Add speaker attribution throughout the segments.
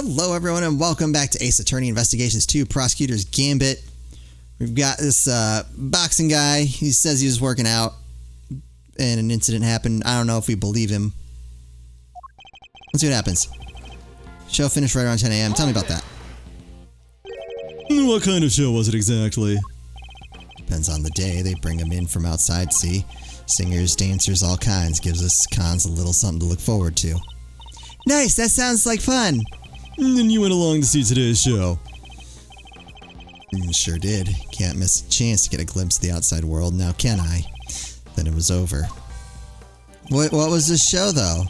Speaker 1: Hello everyone and welcome back to Ace Attorney Investigations 2 Prosecutor's Gambit. We've got this boxing guy. He says he was working out and an incident happened. I don't know if we believe him. Let's see what happens. Show finished right around 10 a.m. Tell me about that.
Speaker 2: What kind of show was it exactly?
Speaker 1: Depends on the day. They bring him in from outside, see? Singers, dancers, all kinds. Gives us cons a little something to look forward to. Nice, that sounds like fun.
Speaker 2: And then you went along to see today's show.
Speaker 1: Sure did. Can't miss a chance to get a glimpse of the outside world, now can I? Then it was over. What was this show, though?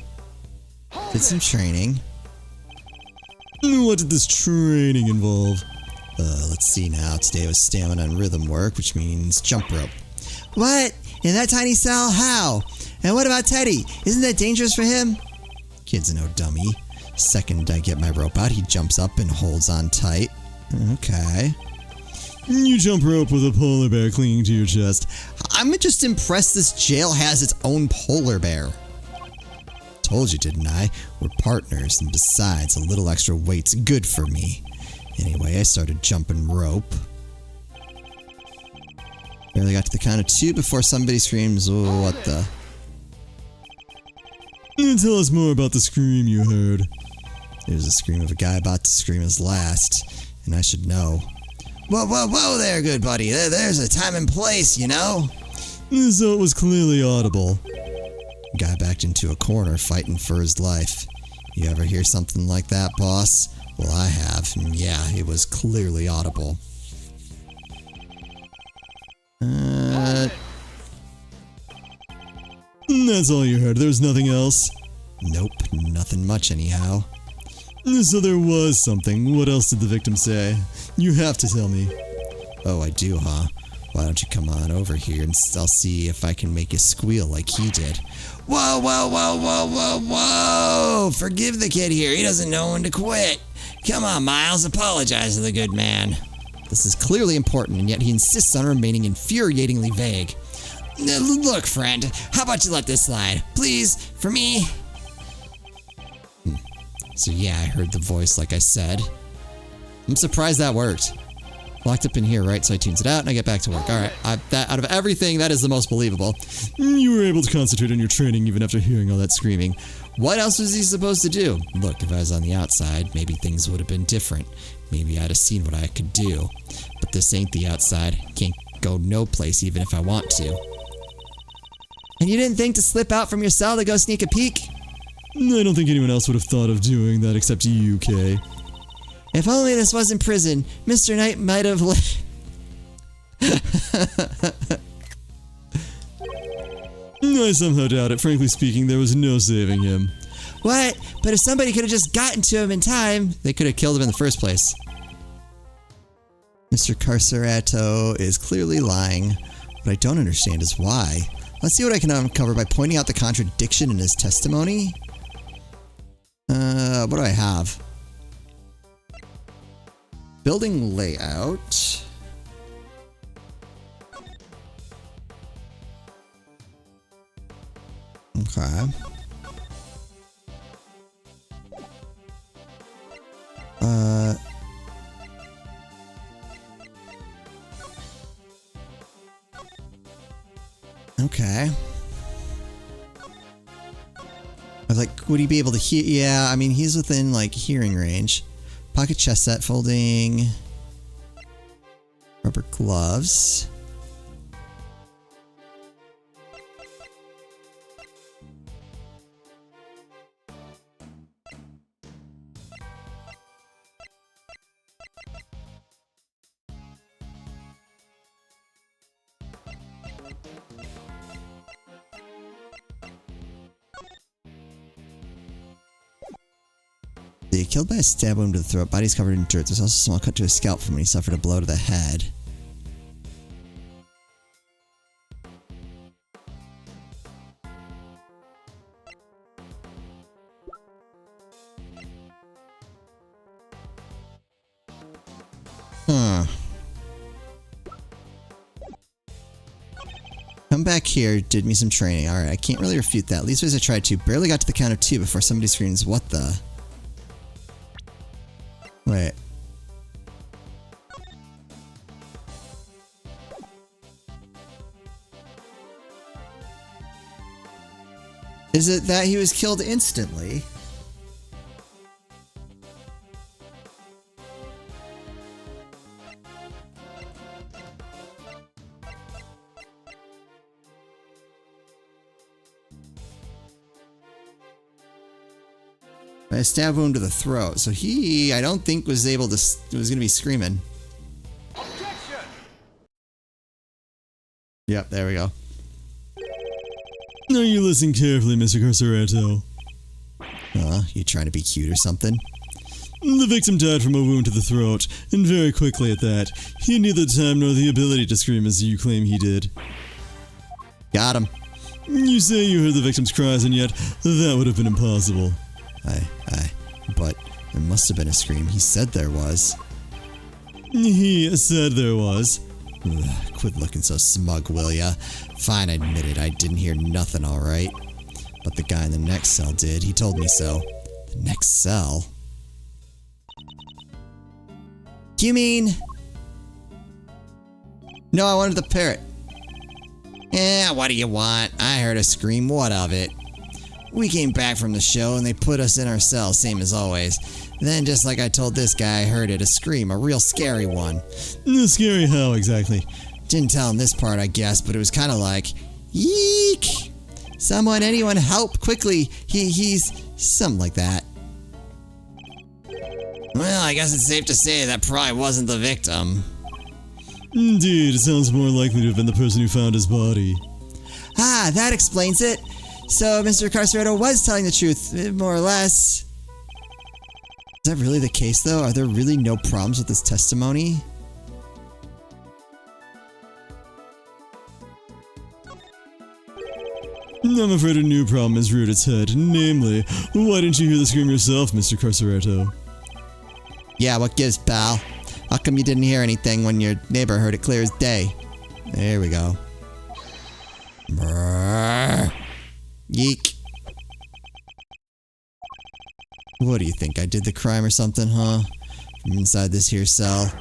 Speaker 1: Did some training.
Speaker 2: What did this training involve?
Speaker 1: Let's see now. Today was stamina and rhythm work, which means jump rope. What? In that tiny cell? How? And what about Teddy? Isn't that dangerous for him? Kid's no dummy. Second I get my rope out, he jumps up and holds on tight. Okay.
Speaker 2: You jump rope with a polar bear clinging to your chest.
Speaker 1: I'm just impressed this jail has its own polar bear. Told you, didn't I? We're partners, and besides, a little extra weight's good for me. Anyway, I started jumping rope. Barely got to the count of 2 before somebody screams, "Oh, what the?"
Speaker 2: Tell us more about the scream you heard.
Speaker 1: It was a scream of a guy about to scream his last, and I should know. Whoa there, good buddy. There's a time and place, you know?
Speaker 2: So it was clearly audible.
Speaker 1: Guy backed into a corner, fighting for his life. You ever hear something like that, boss? Well, I have, and yeah, it was clearly audible.
Speaker 2: That's all you heard. There's nothing else?
Speaker 1: Nope, nothing much anyhow.
Speaker 2: So there was something. What else did the victim say? You have to tell me.
Speaker 1: Oh, I do, huh? Why don't you come on over here and I'll see if I can make you squeal like he did. Whoa! Forgive the kid here. He doesn't know when to quit. Come on, Miles. Apologize to the good man. This is clearly important, and yet he insists on remaining infuriatingly vague. Look, friend, how about you let this slide? Please, for me? So yeah, I heard the voice like I said. I'm surprised that worked. Locked up in here, right? So I tunes it out and I get back to work. Alright, that out of everything, that is the most believable.
Speaker 2: You were able to concentrate on your training even after hearing all that screaming.
Speaker 1: What else was he supposed to do? Look, if I was on the outside, maybe things would have been different. Maybe I'd have seen what I could do. But this ain't the outside. Can't go no place even if I want to. And you didn't think to slip out from your cell to go sneak a peek?
Speaker 2: I don't think anyone else would have thought of doing that except you, Kay.
Speaker 1: If only this wasn't prison, Mr. Knight might have
Speaker 2: I somehow doubt it. Frankly speaking, there was no saving him.
Speaker 1: What? But if somebody could have just gotten to him in time, they could have killed him in the first place. Mr. Carcerato is clearly lying. What I don't understand is why. Let's see what I can uncover by pointing out the contradiction in his testimony. What do I have? Building layout. Okay. Okay. I was like, would he be able to hear? Yeah, I mean, he's within, like, hearing range. Pocket chest set, folding. Rubber gloves. Killed by a stab wound to the throat. Body's covered in dirt. There's also a small cut to his scalp from when he suffered a blow to the head. Huh. Come back here, did me some training. Alright, I can't really refute that. Leastways I tried to. Barely got to the count of 2 before somebody screams, "What the?" Wait. Is it that he was killed instantly? A stab wound to the throat. So he, I don't think, was able to, was going to be screaming.
Speaker 3: Objection!
Speaker 1: Yep, there we go.
Speaker 2: Now you listen carefully, Mr. Carceretto.
Speaker 1: You trying to be cute or something?
Speaker 2: The victim died from a wound to the throat, and very quickly at that. He had neither time nor the ability to scream as you claim he did.
Speaker 1: Got him.
Speaker 2: You say you heard the victim's cries, and yet that would have been impossible.
Speaker 1: But there must have been a scream. He said there was.
Speaker 2: He said there was.
Speaker 1: Ugh, quit looking so smug, will ya? Fine, I admit it. I didn't hear nothing, alright. But the guy in the next cell did. He told me so. The next cell? You mean? No, I wanted the parrot. Yeah, what do you want? I heard a scream. What of it? We came back from the show and they put us in our cell, same as always. Then, just like I told this guy, I heard it, a scream, a real scary one.
Speaker 2: Scary how exactly?
Speaker 1: Didn't tell him this part, I guess, but it was kind of like, yeek! Someone, anyone, help, quickly! He's... something like that. Well, I guess it's safe to say that probably wasn't the victim.
Speaker 2: Indeed, it sounds more likely to have been the person who found his body.
Speaker 1: Ah, that explains it. So Mr. Carceretto was telling the truth, more or less. Is that really the case, though? Are there really no problems with this testimony?
Speaker 2: I'm afraid a new problem has reared its head, namely, why didn't you hear the scream yourself, Mr. Carceretto?
Speaker 1: Yeah, what gives, pal? How come you didn't hear anything when your neighbor heard it clear as day? There we go. Brrr. Yeek. What do you think? I did the crime or something, huh? From inside this here cell.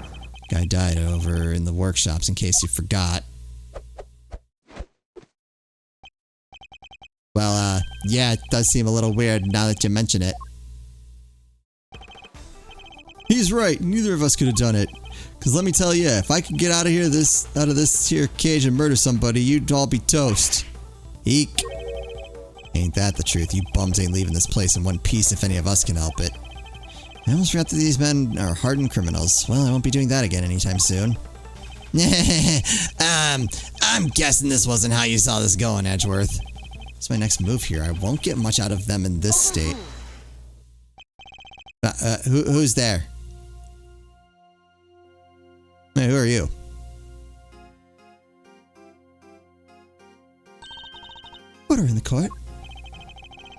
Speaker 1: Guy died over in the workshops, in case you forgot. Well, yeah, it does seem a little weird now that you mention it.
Speaker 2: He's right, neither of us could have done it. Cause let me tell you, if I could get out of here out of this here cage and murder somebody, you'd all be toast.
Speaker 1: Eek. Ain't that the truth? You bums ain't leaving this place in one piece if any of us can help it. I almost forgot that these men are hardened criminals. Well, I won't be doing that again anytime soon. I'm guessing this wasn't how you saw this going, Edgeworth. That's my next move here. I won't get much out of them in this state. Who's there? Hey, who are you? Order in the court.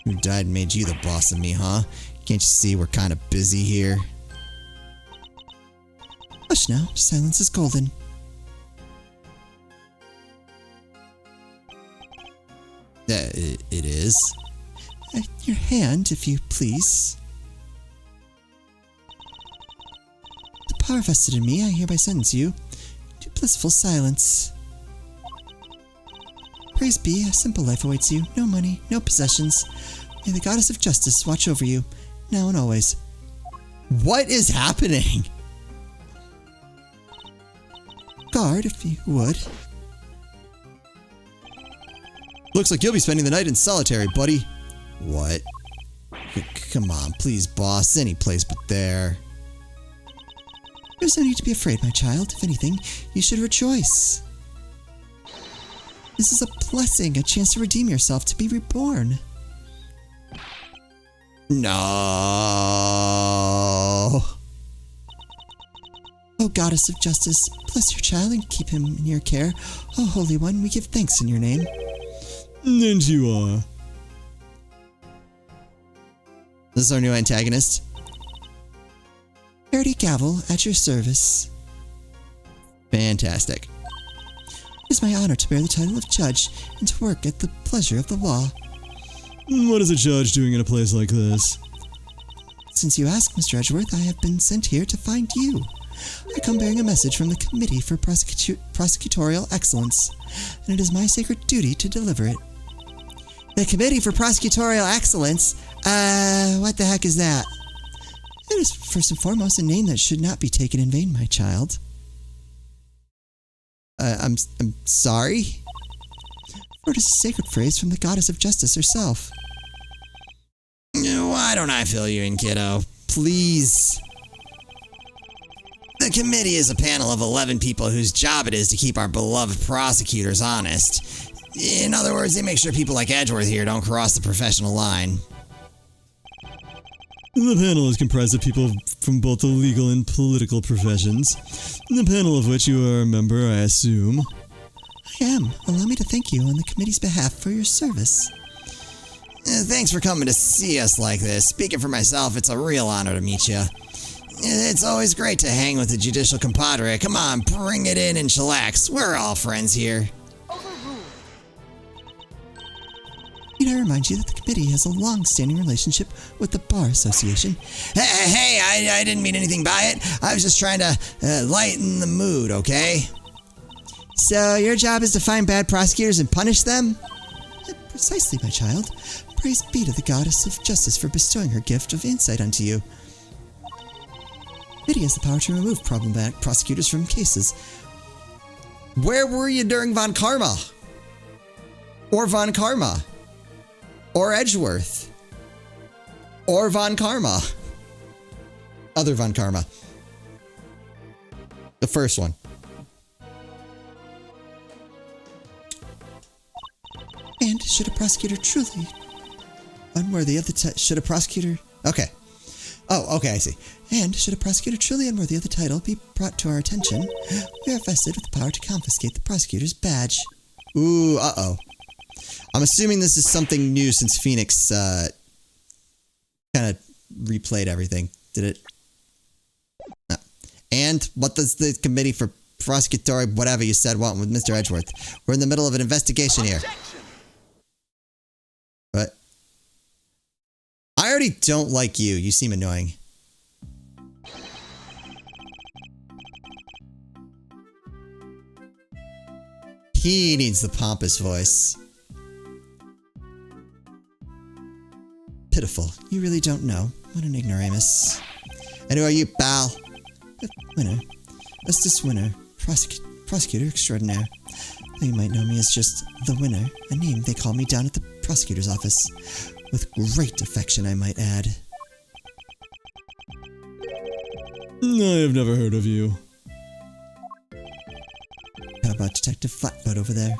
Speaker 1: Who died and made you the boss of me, huh? Can't you see we're kind of busy here? Hush now. Silence is golden. It is. Your hand, if you please. The power vested in me, I hereby sentence you to blissful silence. Praise be, a simple life awaits you. No money, no possessions. May the goddess of justice watch over you, now and always. What is happening? Guard, if you would. Looks like you'll be spending the night in solitary, buddy. What? Come on, please, boss. Any place but there. There's no need to be afraid, my child. If anything, you should rejoice. This is a blessing, a chance to redeem yourself, to be reborn. No. O goddess of justice, bless your child and keep him in your care. O Holy One, we give thanks in your name.
Speaker 2: And you are.
Speaker 1: This is our new antagonist. Verity Gavel, at your service. Fantastic. It is my honor to bear the title of judge and to work at the pleasure of the law.
Speaker 2: What is a judge doing in a place like this?
Speaker 1: Since you ask, Mr. Edgeworth, I have been sent here to find you. I come bearing a message from the Committee for Prosecutorial Excellence, and it is my sacred duty to deliver it. The Committee for Prosecutorial Excellence? What the heck is that? It is first and foremost a name that should not be taken in vain, my child. I'm sorry? For it is a sacred phrase from the goddess of justice herself. Why don't I fill you in, kiddo? Please. The committee is a panel of 11 people whose job it is to keep our beloved prosecutors honest. In other words, they make sure people like Edgeworth here don't cross the professional line.
Speaker 2: The panel is comprised of people from both the legal and political professions. The panel of which you are a member, I assume.
Speaker 1: I am. Allow me to thank you on the committee's behalf for your service. Thanks for coming to see us like this. Speaking for myself, it's a real honor to meet you. It's always great to hang with the judicial compadre. Come on, bring it in and chillax. We're all friends here. Need I remind you that the committee has a long-standing relationship with the Bar Association? Hey, I didn't mean anything by it. I was just trying to lighten the mood, okay? So your job is to find bad prosecutors and punish them? Precisely, my child. Praise be to the goddess of justice for bestowing her gift of insight unto you. The committee has the power to remove problematic prosecutors from cases. Where were you during Von Karma? Or Von Karma? Or Edgeworth? Or Von Karma? Other Von Karma. The first one. And should a prosecutor truly unworthy of the should a prosecutor okay. Oh, okay, I see. And should a prosecutor truly unworthy of the title be brought to our attention, we are vested with the power to confiscate the prosecutor's badge. Ooh, uh-oh. I'm assuming this is something new since Phoenix kind of replayed everything. Did it? No. And what does the committee for prosecutory whatever you said want with Mr. Edgeworth? We're in the middle of an investigation here. What? I already don't like you. You seem annoying. He needs the pompous voice. Pitiful. You really don't know. What an ignoramus. And who are you, pal? Winner. Justice Winner. Prosecutor extraordinaire. Though you might know me as just the Winner, a name they call me down at the prosecutor's office. With great affection, I might add.
Speaker 2: I have never heard of you.
Speaker 1: How about Detective Flatfoot over there?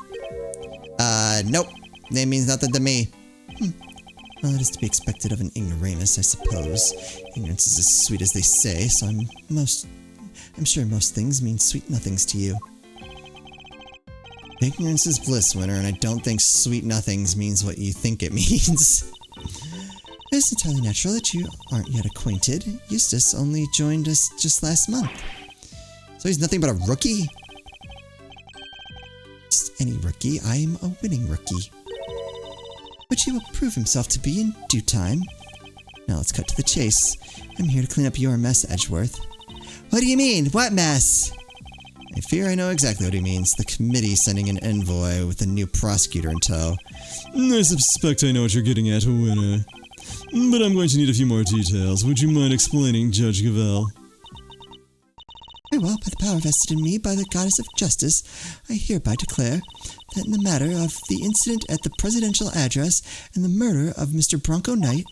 Speaker 1: Nope. Name means nothing to me. Well, it is to be expected of an ignoramus, I suppose. Ignorance is as sweet as they say, so I'm sure most things mean sweet nothings to you. Ignorance is bliss, Winner, and I don't think sweet nothings means what you think it means. It's entirely natural that you aren't yet acquainted. Eustace only joined us just last month. So he's nothing but a rookie? Just any rookie. I am a winning rookie. Which he will prove himself to be in due time. Now let's cut to the chase. I'm here to clean up your mess, Edgeworth. What do you mean? What mess? I fear I know exactly what he means. The committee sending an envoy with a new prosecutor in tow.
Speaker 2: I suspect I know what you're getting at, Winner. But I'm going to need a few more details. Would you mind explaining, Judge Gavel?
Speaker 1: Very well, by the power vested in me by the goddess of justice, I hereby declare that in the matter of the incident at the presidential address and the murder of Mr. Bronco Knight,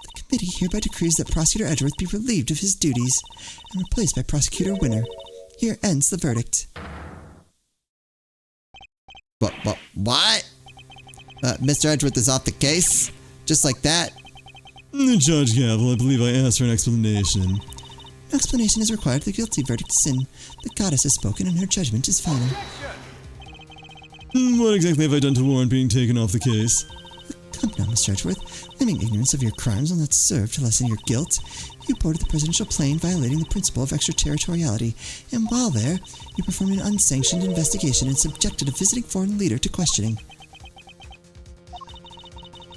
Speaker 1: the committee hereby decrees that Prosecutor Edgeworth be relieved of his duties and replaced by Prosecutor Winner. Here ends the verdict. What? Mr. Edgeworth is off the case? Just like that?
Speaker 2: Judge Gavel, I believe I asked for an explanation.
Speaker 1: No explanation is required. The guilty verdict is in. The goddess has spoken and her judgment is final.
Speaker 2: What exactly have I done to warrant being taken off the case?
Speaker 1: Come now, Mr. Edgeworth. Claiming ignorance of your crimes will not serve to lessen your guilt. You boarded the presidential plane violating the principle of extraterritoriality, and while there, you performed an unsanctioned investigation and subjected a visiting foreign leader to questioning.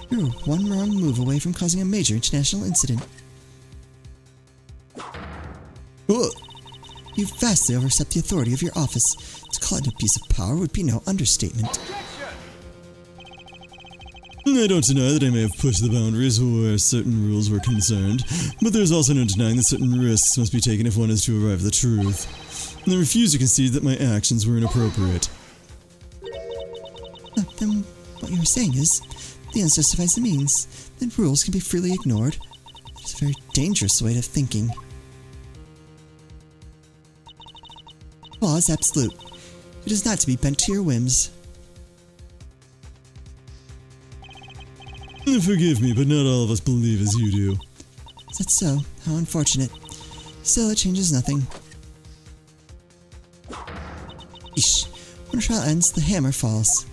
Speaker 1: You were one wrong move away from causing a major international incident. Ugh. You vastly overstep the authority of your office. To call it an abuse of power would be no understatement.
Speaker 3: Objection!
Speaker 2: I don't deny that I may have pushed the boundaries where certain rules were concerned, but there's also no denying that certain risks must be taken if one is to arrive at the truth. And I refuse to concede that my actions were inappropriate.
Speaker 1: Then what you are saying is, the ends justifies the means. Then rules can be freely ignored. It's a very dangerous way of thinking. Law is absolute. It is not to be bent to your whims.
Speaker 2: Forgive me, but not all of us believe as you do.
Speaker 1: Is that so? How unfortunate. Still, it changes nothing. Eesh. When a trial ends, the hammer falls.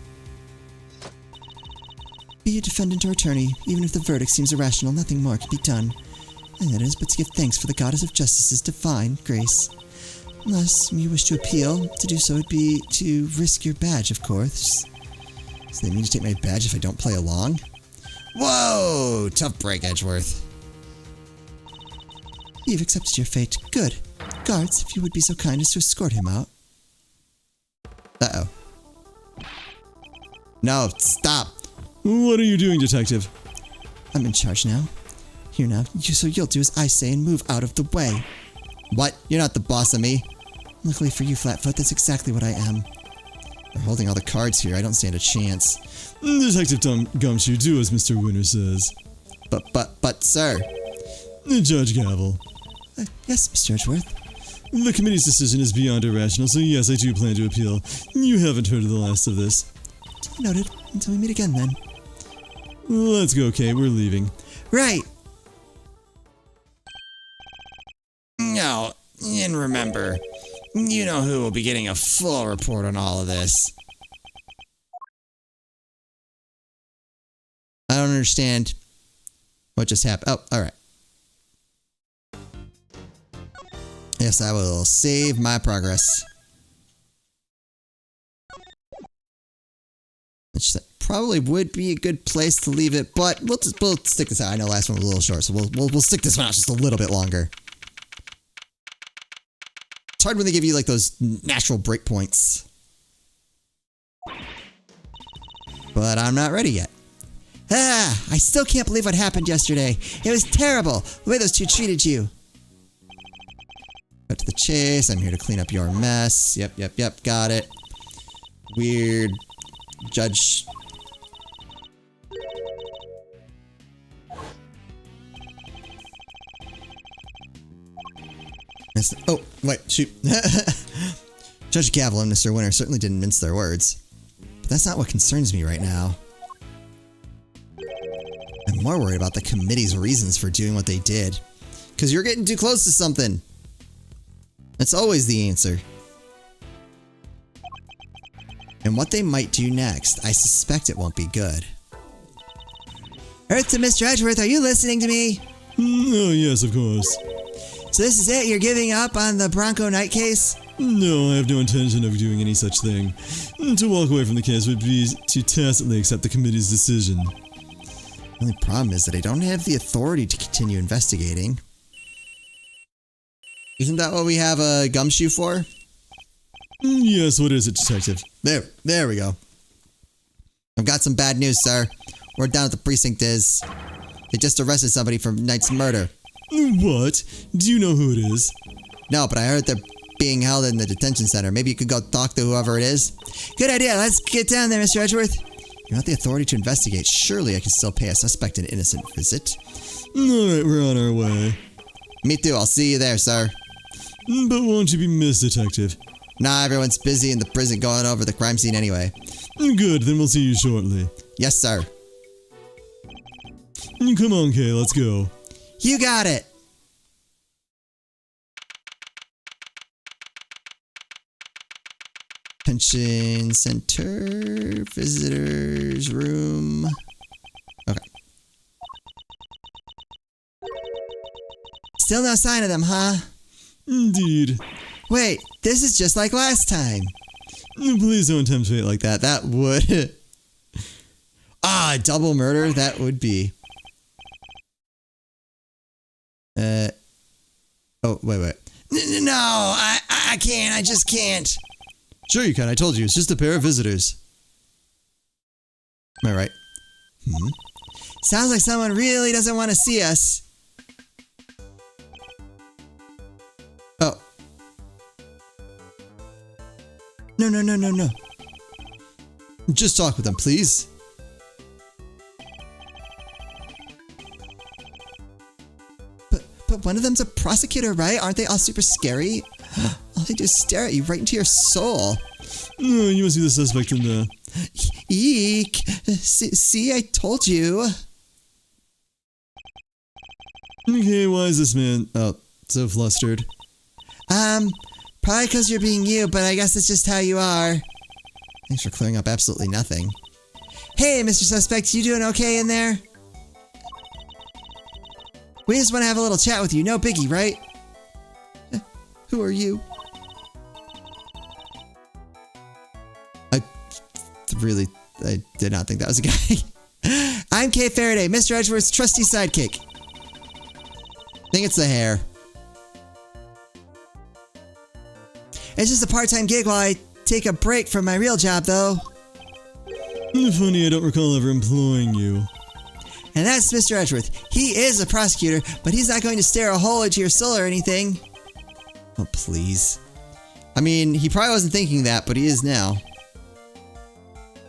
Speaker 1: Be you defendant or attorney, even if the verdict seems irrational, nothing more can be done. And that is but to give thanks for the goddess of justice's divine grace. Unless you wish to appeal, to do so would be to risk your badge, of course. So they mean to take my badge if I don't play along? Whoa! Tough break, Edgeworth. You've accepted your fate. Good. Guards, if you would be so kind as to escort him out. Uh-oh. No, stop!
Speaker 2: What are you doing, Detective?
Speaker 1: I'm in charge now. Here now, so you'll do as I say and move out of the way. What? You're not the boss of me. Luckily for you, Flatfoot, that's exactly what I am. They're holding all the cards here. I don't stand a chance.
Speaker 2: Detective Gumshoe, do as Mr. Winter says.
Speaker 1: But, sir.
Speaker 2: Judge Gavel.
Speaker 1: Yes, Mr. Edgeworth.
Speaker 2: The committee's decision is beyond irrational, so yes, I do plan to appeal. You haven't heard of the last of this.
Speaker 1: Noted. Until we meet again, then.
Speaker 2: Let's go, Kay. We're leaving.
Speaker 1: Right.
Speaker 4: No, and remember, you know who will be getting a full report on all of this.
Speaker 1: I don't understand what just happened. Oh, alright. Yes, I will save my progress. Which probably would be a good place to leave it, but we'll stick this out. I know last one was a little short, so we'll stick this one out just a little bit longer. It's hard when they give you like those natural breakpoints. But I'm not ready yet. I still can't believe what happened yesterday. It was terrible, the way those two treated you. Cut to the chase. I'm here to clean up your mess. Yep, got it. Weird judge. Oh, wait, shoot. Judge Gavel and Mr. Winter certainly didn't mince their words. But that's not what concerns me right now. I'm more worried about the committee's reasons for doing what they did. Because you're getting too close to something. That's always the answer. And what they might do next, I suspect it won't be good. Earth to Mr. Edgeworth, are you listening to me?
Speaker 2: Oh, yes, of course.
Speaker 1: So this is it? You're giving up on the Bronco Knight case?
Speaker 2: No, I have no intention of doing any such thing. To walk away from the case would be to tacitly accept the committee's decision.
Speaker 1: The only problem is that I don't have the authority to continue investigating. Isn't that what we have a Gumshoe for?
Speaker 2: Yes, what is it, Detective?
Speaker 1: There we go. I've got some bad news, sir. We're down at the precinct is. They just arrested somebody for Knight's murder.
Speaker 2: What? Do you know who it is?
Speaker 1: No, but I heard they're being held in the detention center. Maybe you could go talk to whoever it is. Good idea. Let's get down there, Mr. Edgeworth. You're not the authority to investigate. Surely I can still pay a suspect an innocent visit.
Speaker 2: Alright, we're on our way.
Speaker 1: Me too. I'll see you there, sir.
Speaker 2: But won't you be missed, Detective?
Speaker 1: Nah, everyone's busy in the prison going over the crime scene anyway.
Speaker 2: Good, then we'll see you shortly.
Speaker 1: Yes, sir.
Speaker 2: Come on, Kay, let's go.
Speaker 1: You got it. Pension center, visitors room. Okay. Still no sign of them, huh?
Speaker 2: Indeed.
Speaker 1: Wait, this is just like last time.
Speaker 2: Please don't tempt fate like that.
Speaker 1: That would... double murder? That would be... Oh, wait. No, I can't. I just can't.
Speaker 2: Sure you can. I told you. It's just a pair of visitors.
Speaker 1: Am I right? Sounds like someone really doesn't want to see us. Oh. No.
Speaker 2: Just talk with them, please.
Speaker 1: But one of them's a prosecutor, right? Aren't they all super scary? All they do is stare at you right into your soul.
Speaker 2: No, you must be the suspect in the...
Speaker 1: Eek. See, I told you.
Speaker 2: Okay, why is this man... Oh, so flustered?
Speaker 1: Probably because you're being you, but I guess it's just how you are. Thanks for clearing up absolutely nothing. Hey, Mr. Suspect, you doing okay in there? We just want to have a little chat with you. No biggie, right? Who are you? I did not think that was a guy. I'm Kay Faraday, Mr. Edgeworth's trusty sidekick. I think it's the hair. It's just a part-time gig while I take a break from my real job, though.
Speaker 2: Funny, I don't recall ever employing you.
Speaker 1: And that's Mr. Edgeworth. He is a prosecutor, but he's not going to stare a hole into your soul or anything. Oh, please. I mean, he probably wasn't thinking that, but he is now.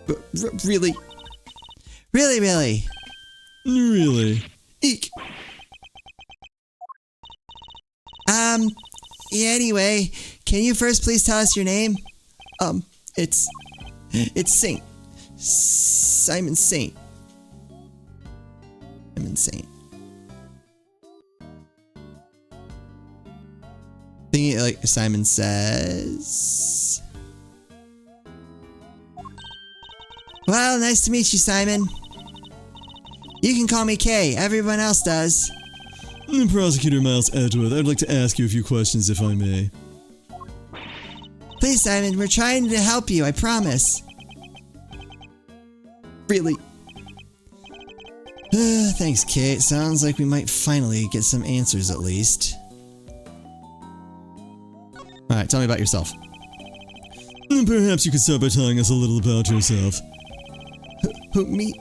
Speaker 1: But really? Really?
Speaker 2: Really?
Speaker 1: Eek. Yeah, anyway, can you first please tell us your name? It's Saint. Simon Saint. Simon Saint. Thinking like Simon Says. Well, nice to meet you, Simon. You can call me Kay. Everyone else does.
Speaker 2: Prosecutor Miles Edgeworth, I'd like to ask you a few questions if I may.
Speaker 1: Please, Simon, we're trying to help you, I promise. Really? Thanks, Kate. Sounds like we might finally get some answers at least. Alright, tell me about yourself.
Speaker 2: Perhaps you could start by telling us a little about yourself.
Speaker 1: Who, me?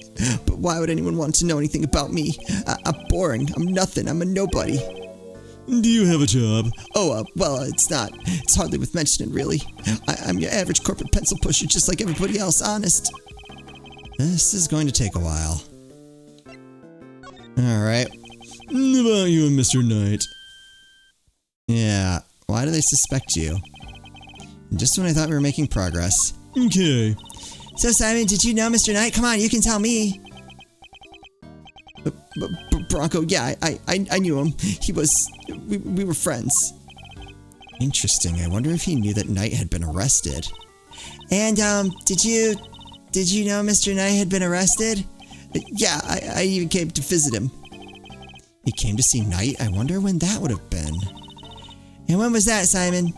Speaker 1: But why would anyone want to know anything about me? I'm boring. I'm nothing. I'm a nobody.
Speaker 2: Do you have a job?
Speaker 1: Oh, well, it's not. It's hardly worth mentioning, really. I'm your average corporate pencil pusher, just like everybody else, honest. This is going to take a while. Alright.
Speaker 2: About you and Mr. Knight.
Speaker 1: Yeah, why do they suspect you? Just when I thought we were making progress.
Speaker 2: Okay.
Speaker 1: So, Simon, did you know Mr. Knight? Come on, you can tell me. Bronco, yeah, I knew him. He was... We were friends. Interesting. I wonder if he knew that Knight had been arrested. And, did you know Mr. Knight had been arrested? Yeah, I even came to visit him. He came to see Knight? I wonder when that would have been. And when was that, Simon?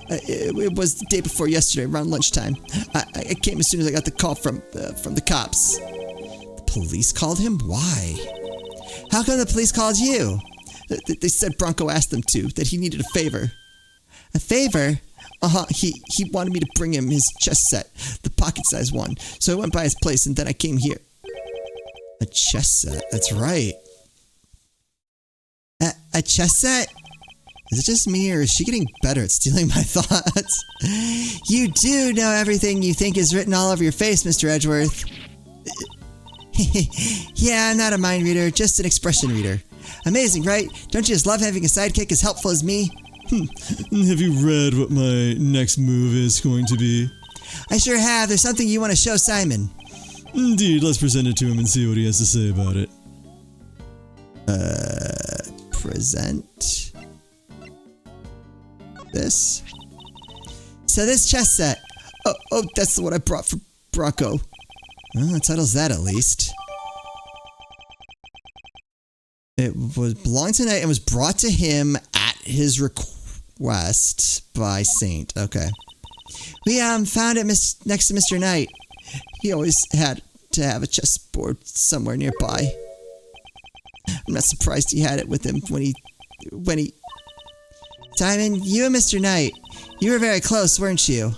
Speaker 1: It was the day before yesterday, around lunchtime. I came as soon as I got the call from the cops. The police called him? Why? How come the police called you? They said Bronco asked them to, that he needed a favor. A favor? Uh-huh, he wanted me to bring him his chess set, the pocket-sized one. So I went by his place and then I came here. A chess set? That's right. A chess set? Is it just me, or is she getting better at stealing my thoughts? You do know everything you think is written all over your face, Mr. Edgeworth. Yeah, I'm not a mind reader, just an expression reader. Amazing, right? Don't you just love having a sidekick as helpful as me?
Speaker 2: Have you read what my next move is going to be?
Speaker 1: I sure have. There's something you want to show Simon.
Speaker 2: Indeed, let's present it to him and see what he has to say about it.
Speaker 1: Present this. So this chess set. Oh, that's the one I brought for Bronco. Well, that settles that at least. It belonged to Knight and was brought to him at his request by Saint. Okay. We found it next to Mr. Knight. He always had to have a chessboard somewhere nearby. I'm not surprised he had it with him when he Simon, you and Mr. Knight, you were very close, weren't you?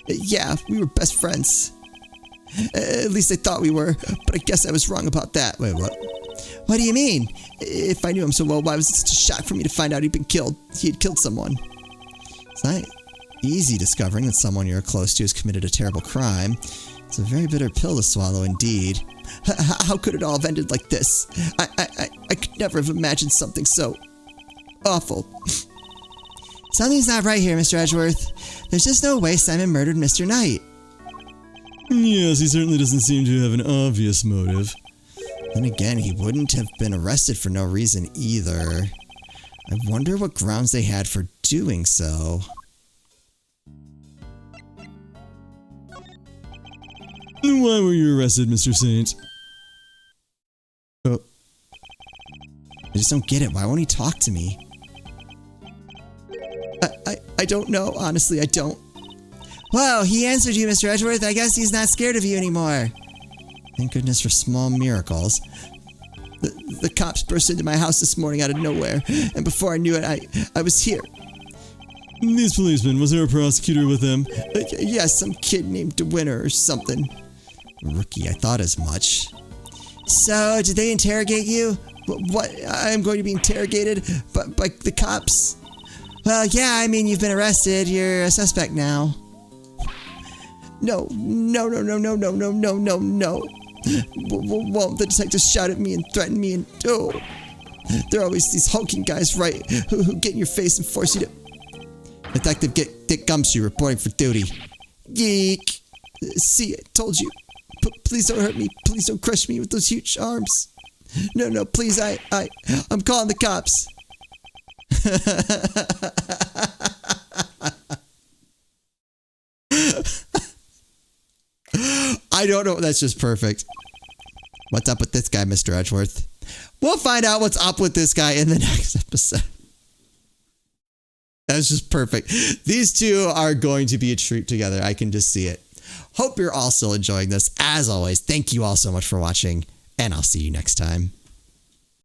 Speaker 1: Yeah, we were best friends. At least I thought we were, but I guess I was wrong about that. Wait, what? What do you mean? If I knew him so well, why was it such a shock for me to find out he'd been killed? He had killed someone. It's not easy discovering that someone you're close to has committed a terrible crime. It's a very bitter pill to swallow indeed. How could it all have ended like this? I could never have imagined something so awful. Something's not right here, Mr. Edgeworth. There's just no way Simon murdered Mr. Knight.
Speaker 2: Yes, he certainly doesn't seem to have an obvious motive.
Speaker 1: Then again, he wouldn't have been arrested for no reason either. I wonder what grounds they had for doing so.
Speaker 2: Why were you arrested, Mr. Saint?
Speaker 1: Oh. I just don't get it. Why won't he talk to me? I don't know. Honestly, I don't. Well, he answered you, Mr. Edgeworth. I guess he's not scared of you anymore. Thank goodness for small miracles. The cops burst into my house this morning out of nowhere, and before I knew it, I was here.
Speaker 2: These policemen, was there a prosecutor with them?
Speaker 1: Yes, some kid named DeWinter or something. Rookie, I thought as much. So, did they interrogate you? What? I'm going to be interrogated by the cops? Well, yeah, I mean, you've been arrested. You're a suspect now. No. Well, the detectives shot at me and threatened me, and there are always these hulking guys, right, who get in your face and force you to... Detective Dick Gumshoe reporting for duty. Geek. See, I told you. Please don't hurt me. Please don't crush me with those huge arms. No, please, I'm calling the cops. I don't know. That's just perfect. What's up with this guy, Mr. Edgeworth? We'll find out what's up with this guy in the next episode. That's just perfect. These two are going to be a treat together. I can just see it. Hope you're all still enjoying this. As always, thank you all so much for watching, and I'll see you next time.